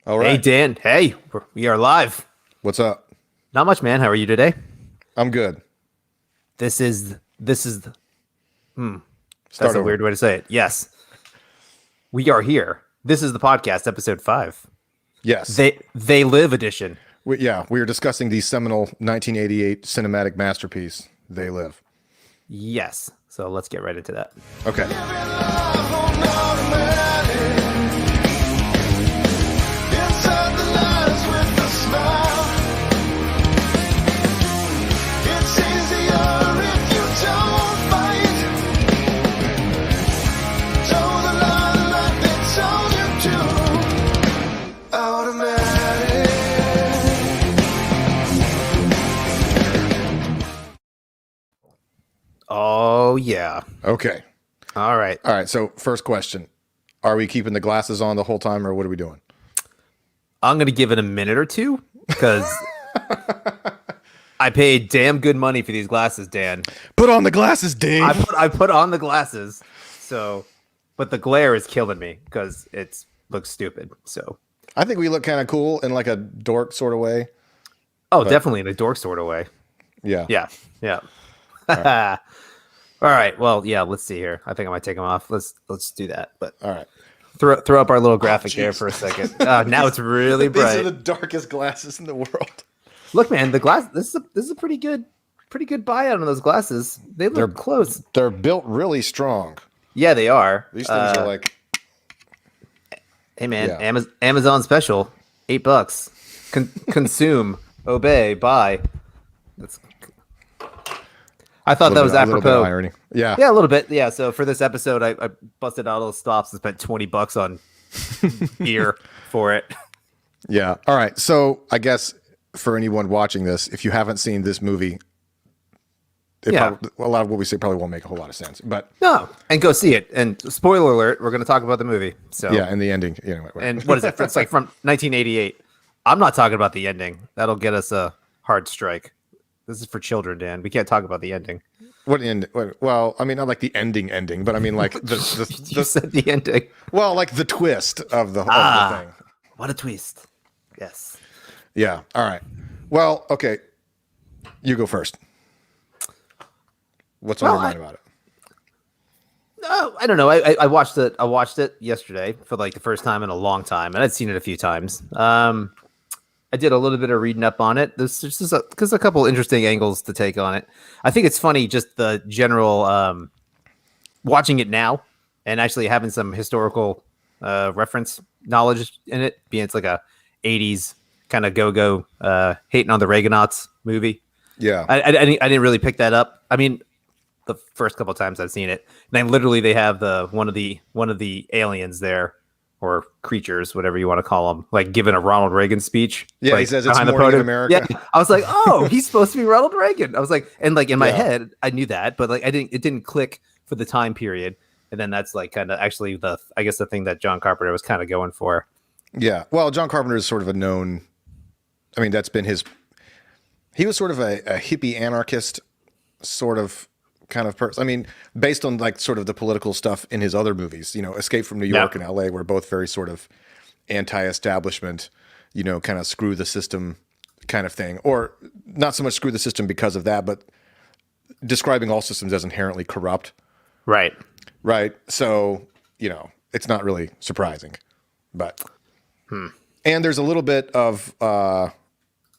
All Hey right. Dan, hey, we are live. What's up? Not much, man. How are you today? I'm good. This is that's Start a over. weird way to say it. Yes, we are here. This is the podcast, episode 5. Yes. They live edition. We are discussing the seminal 1988 cinematic masterpiece, They Live. Yes. So let's get right into that. Okay. Oh yeah. Okay. All right. All right. So, first question. Are we keeping the glasses on the whole time or what are we doing? I'm gonna give it a minute or two because I paid damn good money for these glasses, Dan. Put on the glasses, Dave. I put on the glasses, so but the glare is killing me because it looks stupid. So I think we look kind of cool in like a dork sort of way. oh, definitely in a dork sort of way. Yeah. Yeah, yeah. All right. Well, yeah. Let's see here. I think I might take them off. Let's do that. But All right. throw up our little graphic there for a second. Now it's really These bright. are the darkest glasses in the world. Look, man, the glass. This is a pretty good buyout on those glasses. They look close. They're built really strong. Yeah, they are. These things are like, Hey, man, Yeah. Amazon special, $8. Consume, obey, buy. That's. I thought that was a little bit of apropos. irony. Yeah. Yeah, a little bit. Yeah. So for this episode, I busted out all the stops and spent $20 on beer for it. Yeah. All right. So I guess for anyone watching this, if you haven't seen this movie, Yeah. a lot of what we say probably won't make a whole lot of sense. But No, and go see it. And spoiler alert, we're going to talk about the movie. So yeah, and the ending. Anyway. and what is it? It's like from 1988. I'm not talking about the ending. That'll get us a hard strike. This is for children, Dan. We can't talk about the ending. What end? Well, I mean, not like the ending, but I mean like You said the ending. well, like the twist of the thing. What a twist. Yes. Yeah. All right. Well, okay. You go first. What's on Well, your mind about it? Oh, I don't know. I watched it. I watched it yesterday for like the first time in a long time, and I'd seen it a few times. I did a little bit of reading up on it. There's just a couple interesting angles to take on it. I think it's funny, just the general watching it now and actually having some historical reference knowledge in it, being it's like a '80s kind of go hating on the Reaganauts movie. Yeah. I didn't really pick that up. I mean, the first couple of times I've seen it, and then literally they have one of the aliens there, or creatures, whatever you want to call them, like giving a Ronald Reagan speech. Yeah, like, he says it's behind the morning in podium. America. Yeah, I was like, oh, he's supposed to be Ronald Reagan. I was like, and like in my Yeah. head, I knew that, but like it didn't click for the time period. And then that's like kind of actually I guess the thing that John Carpenter was kind of going for. Yeah. Well, John Carpenter is sort of a known. I mean, that's been his. He was sort of a hippie anarchist, sort of kind of person. I mean, based on like sort of the political stuff in his other movies, Escape from New York and L.A. were both very sort of anti-establishment, kind of screw the system kind of thing, or not so much screw the system because of that, but describing all systems as inherently corrupt. Right. Right. So, it's not really surprising, but, and there's a little bit of, I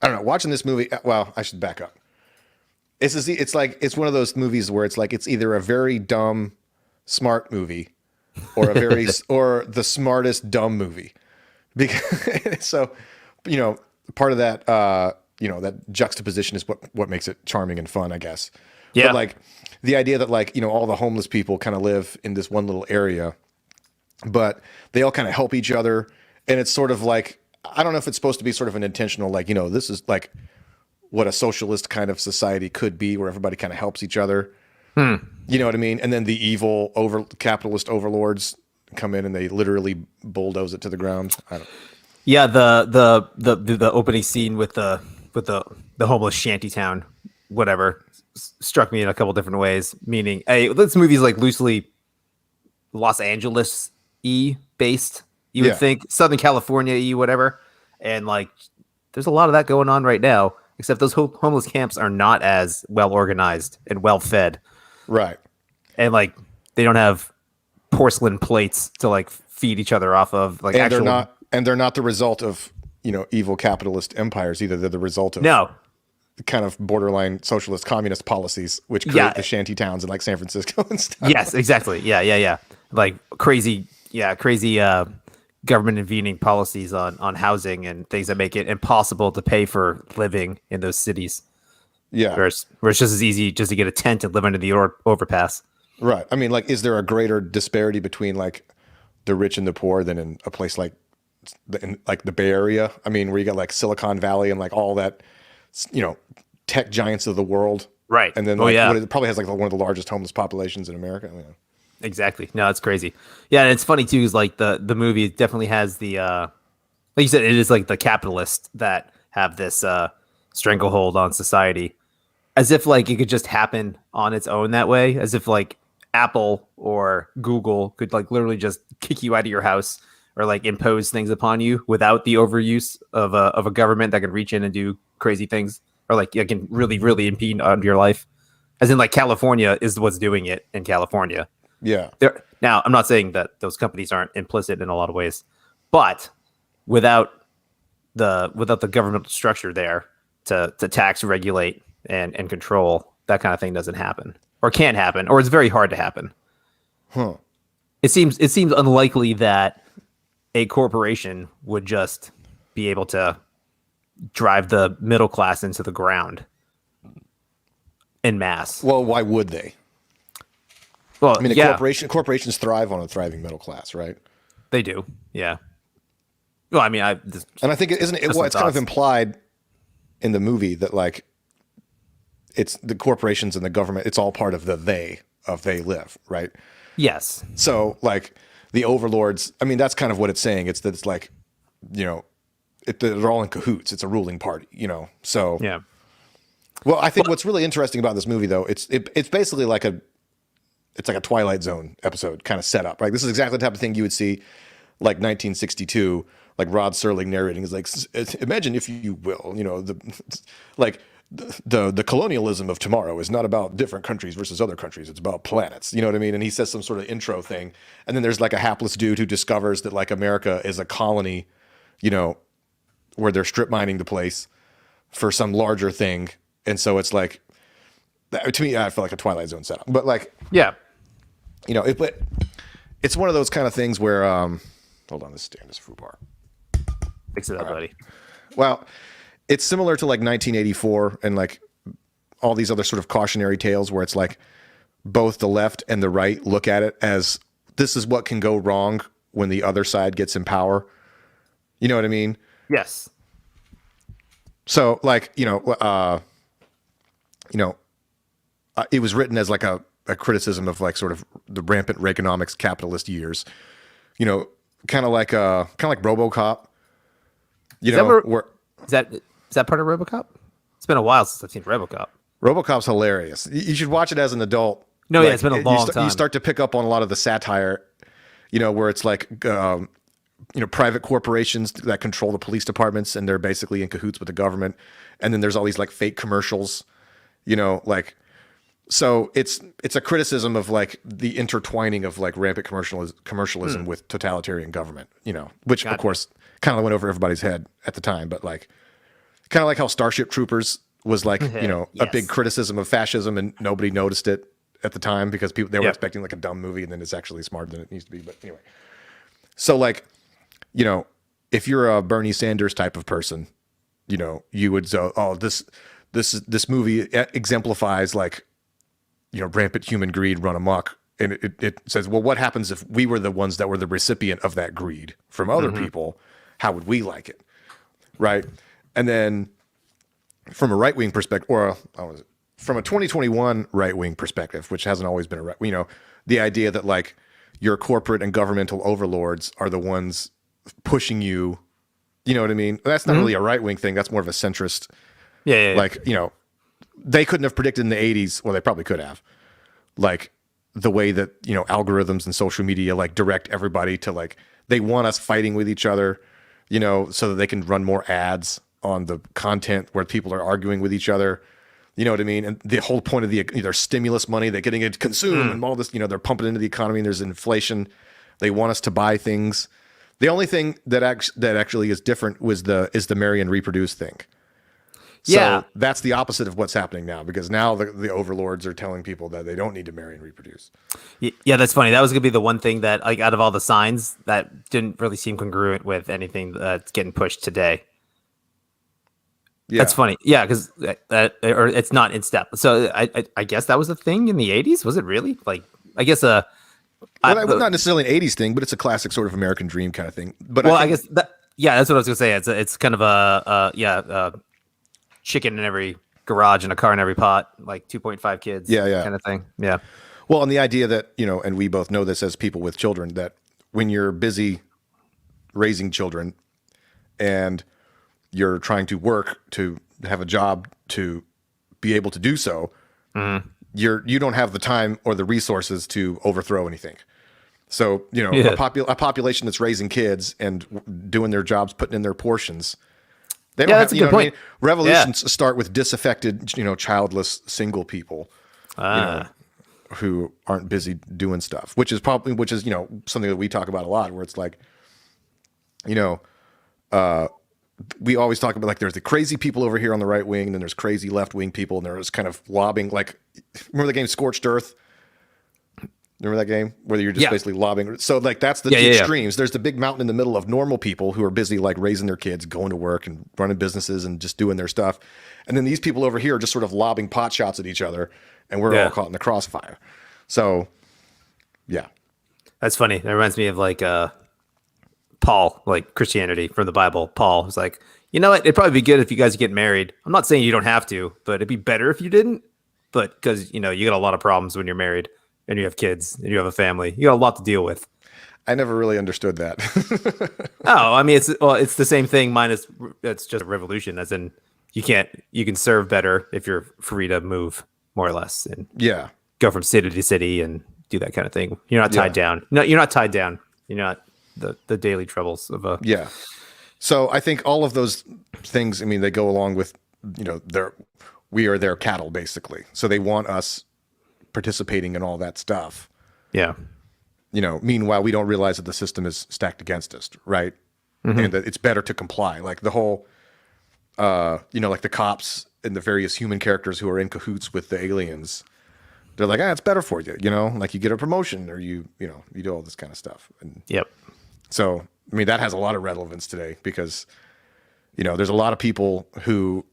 don't know, watching this movie. Well, I should back up. It's like, it's one of those movies where it's like, it's either a very dumb, smart movie or or the smartest dumb movie. Because, so, part of that, that juxtaposition is what makes it charming and fun, I guess. Yeah. But like the idea that like, all the homeless people kind of live in this one little area, but they all kind of help each other. And it's sort of like, I don't know if it's supposed to be sort of an intentional, like, this is like what a socialist kind of society could be where everybody kind of helps each other. You know what I mean? And then the evil capitalist overlords come in and they literally bulldoze it to the ground. I don't. Yeah, the opening scene with the homeless shantytown, whatever, struck me in a couple different ways. Meaning, hey, this movie's like loosely Los Angeles-y based, You would think Southern California, whatever, and like there's a lot of that going on right now. Except those homeless camps are not as well organized and well fed, Right. and like they don't have porcelain plates to like feed each other off of. Like, And they're not the result of, evil capitalist empires either. They're the result of kind of borderline socialist communist policies, which create the shanty towns in like San Francisco and stuff. Yes, exactly. Yeah. Like crazy government intervening policies on housing and things that make it impossible to pay for living in those cities. Yeah. Where it's just as easy just to get a tent and live under the overpass. Right. I mean, like, is there a greater disparity between like the rich and the poor than in a place like the Bay Area? I mean, where you got like Silicon Valley and like all that, tech giants of the world. Right. And then it probably has like one of the largest homeless populations in America. Yeah. Exactly. No, it's crazy. Yeah, and it's funny too, is like the movie definitely has the like you said, it is like the capitalists that have this stranglehold on society. As if like it could just happen on its own that way, as if like Apple or Google could like literally just kick you out of your house or like impose things upon you without the overuse of a government that can reach in and do crazy things, or like it can really, really impede on your life. As in like California is what's doing it in California. Yeah. Now, I'm not saying that those companies aren't implicit in a lot of ways, but without the governmental structure there to tax, regulate, and control, that kind of thing doesn't happen, or can't happen, or it's very hard to happen. Huh. It seems unlikely that a corporation would just be able to drive the middle class into the ground en masse. Well, why would they? Well, I mean, corporations thrive on a thriving middle class, right? They do, yeah. Well, I mean, and I think it's kind of implied in the movie that like it's the corporations and the government. It's all part of they live, right? Yes. So like the overlords. I mean, that's kind of what it's saying. It's that it's like, they're all in cahoots. It's a ruling party, So yeah. Well, I think what's really interesting about this movie, though, it's basically like a Twilight Zone episode kind of setup, right? This is exactly the type of thing you would see like 1962, like Rod Serling narrating is like, imagine if you will, the colonialism of tomorrow is not about different countries versus other countries. It's about planets. You know what I mean? And he says some sort of intro thing. And then there's like a hapless dude who discovers that like America is a colony, where they're strip mining the place for some larger thing. And so it's like, to me, I feel like a Twilight Zone setup, but like, yeah. It's one of those kind of things where, hold on, this fruit bar. Fix it up, buddy. Well, it's similar to like 1984 and like all these other sort of cautionary tales where it's like both the left and the right look at it as this is what can go wrong when the other side gets in power. You know what I mean? Yes. So like, it was written as like a criticism of like sort of the rampant Reaganomics capitalist years, kind of like RoboCop, is that part of RoboCop? It's been a while since I've seen RoboCop. RoboCop's hilarious. You should watch it as an adult. No, yeah, it's been a long time. You start to pick up on a lot of the satire, where it's like, private corporations that control the police departments and they're basically in cahoots with the government. And then there's all these like fake commercials, so it's a criticism of like the intertwining of like rampant commercialism with totalitarian government, which of course kind of went over everybody's head at the time, but like kind of like how Starship Troopers was like, a big criticism of fascism and nobody noticed it at the time because they were expecting like a dumb movie and then it's actually smarter than it needs to be. But anyway, so like, if you're a Bernie Sanders type of person, you would say, oh, this movie exemplifies like, rampant human greed run amok. And it says, well, what happens if we were the ones that were the recipient of that greed from other people? How would we like it? Right. And then from a right-wing perspective, from a 2021 right-wing perspective, which hasn't always been the idea that like your corporate and governmental overlords are the ones pushing you, you know what I mean? That's not really a right-wing thing. That's more of a centrist. Yeah. Like, they couldn't have predicted in the 80s. Well, they probably could have. Like the way that, algorithms and social media like direct everybody to like They want us fighting with each other, so that they can run more ads on the content where people are arguing with each other. You know what I mean? And the whole point of their stimulus money, they're getting it to consume and all this, they're pumping into the economy and there's inflation. They want us to buy things. The only thing that actually is different is the marry and reproduce thing. So that's the opposite of what's happening now, because now the overlords are telling people that they don't need to marry and reproduce. Yeah, that's funny. That was gonna be the one thing that, like, out of all the signs, that didn't really seem congruent with anything that's getting pushed today. Yeah. That's funny. Yeah, because or it's not in step. So I guess that was a thing in the 80s. Was it really? Like, I guess not necessarily an 80s thing, but it's a classic sort of American dream kind of thing. But I guess that's what I was gonna say. It's kind of a chicken in every garage and a car in every pot, like 2.5 kids, kind of thing. Yeah. Well, and the idea that, and we both know this as people with children, that when you're busy raising children and you're trying to work to have a job to be able to do so, you don't have the time or the resources to overthrow anything. So, a population that's raising kids and doing their jobs, putting in their portions, they don't have, that's a good point. Revolutions start with disaffected, childless single people, who aren't busy doing stuff, which is something that we talk about a lot, where it's like, we always talk about, like, there's the crazy people over here on the right wing, and then there's crazy left wing people, and there's kind of lobbying, like, remember the game Scorched Earth? Remember that game where you're just basically lobbying? So, like, that's the two extremes. There's the big mountain in the middle of normal people who are busy, like, raising their kids, going to work and running businesses and just doing their stuff. And then these people over here are just sort of lobbing pot shots at each other, and we're all caught in the crossfire. So, yeah. That's funny. That reminds me of, like, Paul, like Christianity from the Bible. Paul was like, you know what? It'd probably be good if you guys get married. I'm not saying you don't have to, but it'd be better if you didn't. But because, you got a lot of problems when you're married and you have kids and you have a family. You got a lot to deal with. I never really understood that. Oh, I mean, it's the same thing, minus it's just a revolution, as in you can serve better if you're free to move, more or less, and go from city to city and do that kind of thing. You're not tied down. No, you're not tied down. You're not the daily troubles of a So I think all of those things, I mean, they go along with, we are their cattle, basically. So they want us participating in all that stuff. Yeah. Meanwhile, we don't realize that the system is stacked against us, right? Mm-hmm. And that it's better to comply. Like the whole, like the cops and the various human characters who are in cahoots with the aliens. They're like, it's better for you, like you get a promotion, or you do all this kind of stuff. And so, I mean, that has a lot of relevance today, because, there's a lot of people who,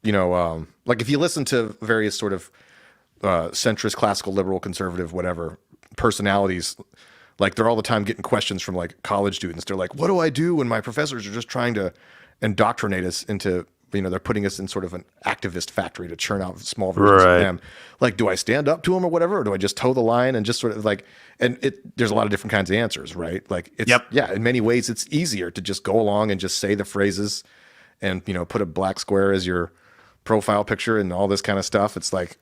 like if you listen to various sort of centrist, classical, liberal, conservative, whatever personalities, like they're all the time getting questions from like college students. They're like, what do I do when my professors are just trying to indoctrinate us into, they're putting us in sort of an activist factory to churn out small versions of them. Like, do I stand up to them or whatever? Or do I just toe the line and just sort of like, there's a lot of different kinds of answers, right? Like, it's, in many ways it's easier to just go along and just say the phrases and, put a black square as your profile picture and all this kind of stuff. It's like,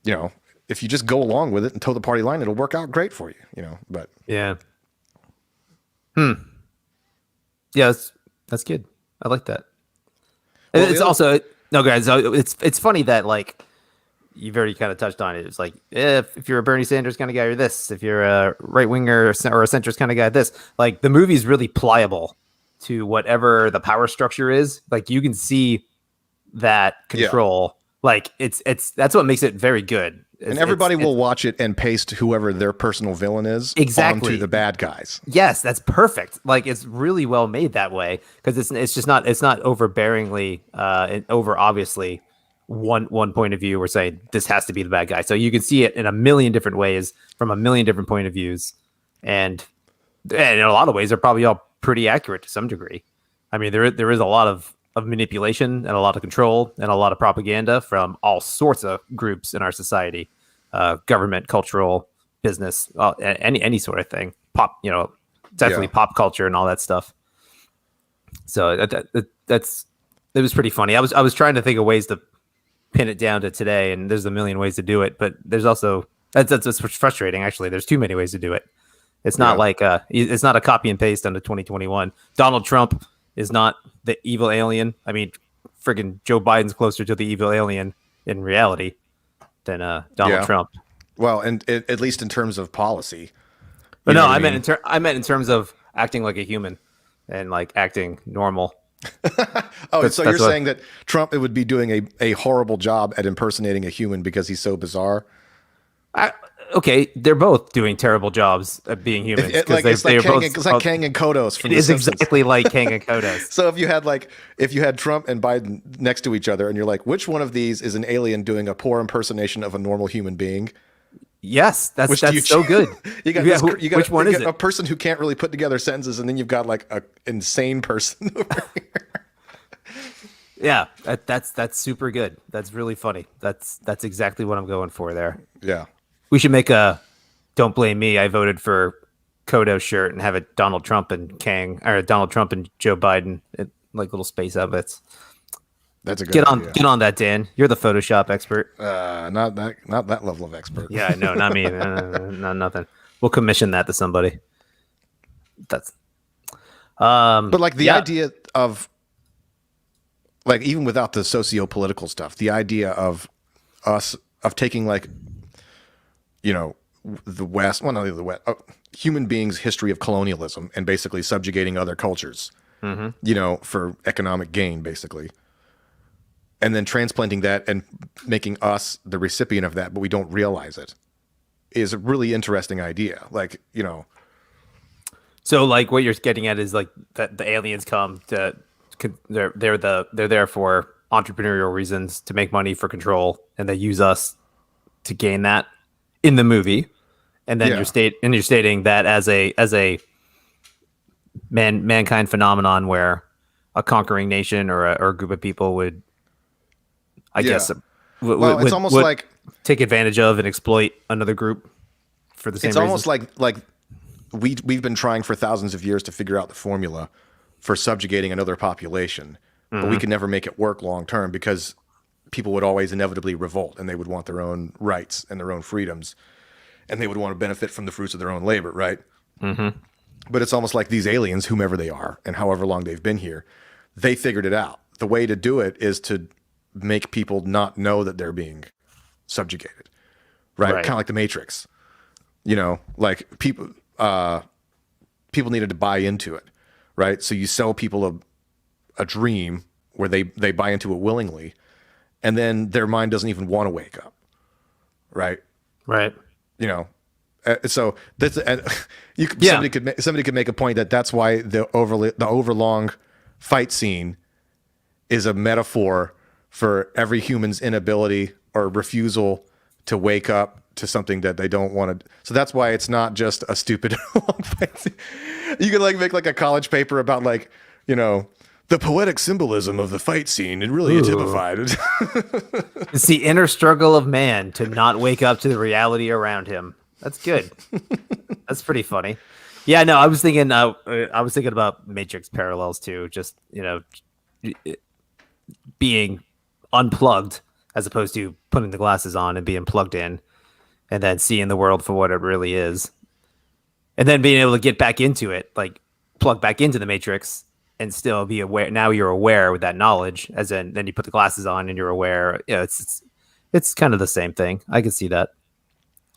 if you just go along with it and toe the party line, it'll work out great for you, but. Yeah. Yeah, that's good. I like that. Well, it's also guys. It's funny that, like, you've already kind of touched on it. It's like, if you're a Bernie Sanders kind of guy, you're this. If you're a right winger or a centrist kind of guy, this. Like, the movie's really pliable to whatever the power structure is. Like, you can see that control. Like, it's that's what makes it very good. And everybody will watch it and paste whoever their personal villain is onto the bad guys. Yes, that's perfect. Like, it's really well made that way, because it's not overbearingly and over obviously one point of view. We're saying this has to be the bad guy, so you can see it in a million different ways from a million different point of views, and in a lot of ways they're probably all pretty accurate to some degree. I mean, there is a lot of manipulation and a lot of control and a lot of propaganda from all sorts of groups in our society, government, cultural, business, any sort of thing, pop, definitely pop culture and all that stuff. So it was pretty funny. I was trying to think of ways to pin it down to today, and there's a million ways to do it, but there's also that's frustrating. Actually, there's too many ways to do it. It's not Yeah. like it's not a copy and paste into 2021. Donald Trump is not the evil alien. I mean, friggin' Joe Biden's closer to the evil alien in reality than Donald Yeah. Trump. Well, and at least in terms of policy. But You know no, what I I meant mean? I meant in terms of acting like a human and like acting normal. Oh, That's- so that's you're what- saying that Trump would be doing a horrible job at impersonating a human because he's so bizarre? Okay, they're both doing terrible jobs at being humans. 'Cause It's like they're Kang, both- it's like Kang and Kodos from It The is Simpsons. exactly like Kang and Kodos. So if you had Trump and Biden next to each other, and you're like, which one of these is an alien doing a poor impersonation of a normal human being? Yes, that's Which do you so good. You got, Yeah, this, you got which one you is got it? a person who can't really put together sentences, and then you've got like a insane person over here. Yeah, that's super good. That's really funny. That's exactly what I'm going for there. Yeah. We should make a "Don't blame me, I voted for Kodo" shirt and have it Donald Trump and Kang, or Donald Trump and Joe Biden, like little space outfits. That's a good Get idea. on that, Dan. You're the Photoshop expert. Not that level of expert. Yeah, no, not me. No, nothing. We'll commission that to somebody. That's But like the yeah. idea of like even without the socio-political stuff, the idea of us of taking like the West, well not only the West, human beings' history of colonialism and basically subjugating other cultures, for economic gain, basically. And then transplanting that and making us the recipient of that, but we don't realize it, is a really interesting idea. Like, So like what you're getting at is like that the aliens come to they're there for entrepreneurial reasons to make money for control, and they use us to gain that in the movie. And then Yeah. you're stating that as a mankind phenomenon where a conquering nation or a group of people would I Yeah. guess well, it's almost would like take advantage of and exploit another group for the same it's reasons. almost like we've been trying for thousands of years to figure out the formula for subjugating another population, but we could never make it work long term because people would always inevitably revolt and they would want their own rights and their own freedoms, and they would want to benefit from the fruits of their own labor, right? Mm-hmm. But it's almost like these aliens, whomever they are and however long they've been here, they figured it out. The way to do it is to make people not know that they're being subjugated, right? Right. Kind of like the Matrix. Like people needed to buy into it, right? So you sell people a dream where they buy into it willingly, and then their mind doesn't even want to wake up, right? right. So that's and Yeah. somebody could make a point that that's why the overlong fight scene is a metaphor for every human's inability or refusal to wake up to something that they don't want to. So that's why it's not just a stupid long fight scene. You could like make like a college paper about like, the poetic symbolism of the fight scene. It really typified it. It's the inner struggle of man to not wake up to the reality around him. That's good. That's pretty funny. Yeah, no, I was thinking about Matrix parallels too. Just being unplugged as opposed to putting the glasses on and being plugged in, and then seeing the world for what it really is, and then being able to get back into it, like plug back into the Matrix and still be aware. Now you're aware with that knowledge, as in then you put the glasses on and you're aware. Yeah, it's kind of the same thing. I can see that.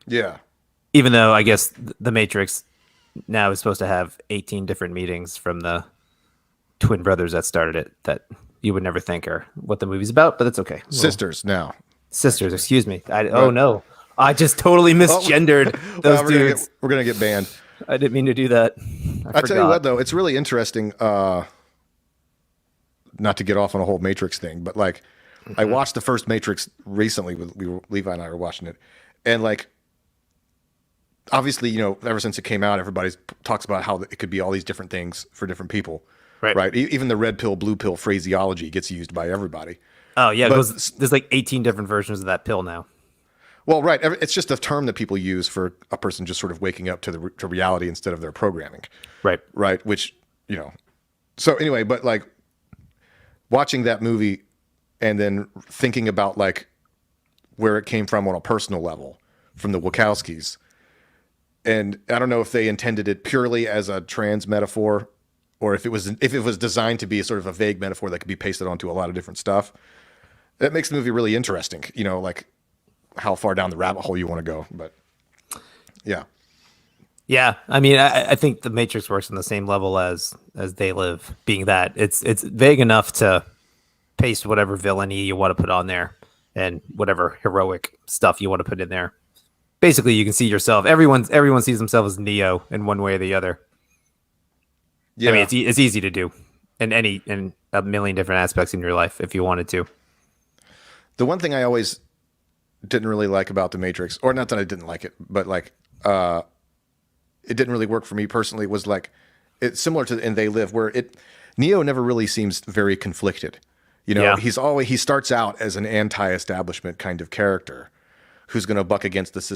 Yeah. Even though I guess the Matrix now is supposed to have 18 different meetings from the twin brothers that started it that you would never think are what the movie's about, but it's okay. Sisters now. Sisters, excuse me. Oh no. I just totally misgendered those Well, dudes. we're gonna get banned. I didn't mean to do that. I tell you what, though, it's really interesting. Not to get off on a whole Matrix thing, but like, I watched the first Matrix recently. Levi and I were watching it, and like, obviously, ever since it came out, everybody talks about how it could be all these different things for different people, Right. right? Even the red pill, blue pill phraseology gets used by everybody. Oh yeah, But- because there's like 18 different versions of that pill now. Well, right. It's just a term that people use for a person just sort of waking up to reality instead of their programming. Right. Right. Which, so anyway, but like watching that movie and then thinking about like where it came from on a personal level from the Wachowskis, and I don't know if they intended it purely as a trans metaphor, or if it was designed to be sort of a vague metaphor that could be pasted onto a lot of different stuff. That makes the movie really interesting. You know, like how far down the rabbit hole you want to go. But yeah. Yeah, I mean, I think The Matrix works on the same level as They Live, being that it's vague enough to paste whatever villainy you want to put on there and whatever heroic stuff you want to put in there. Basically, you can see yourself. Everyone sees themselves as Neo in one way or the other. Yeah. I mean, it's easy to do in a million different aspects in your life if you wanted to. The one thing I always didn't really like about The Matrix, or not that I didn't like it, but like it didn't really work for me personally, was like it's similar to in They Live, where Neo never really seems very conflicted. You know, Yeah. he starts out as an anti-establishment kind of character who's going to buck against the system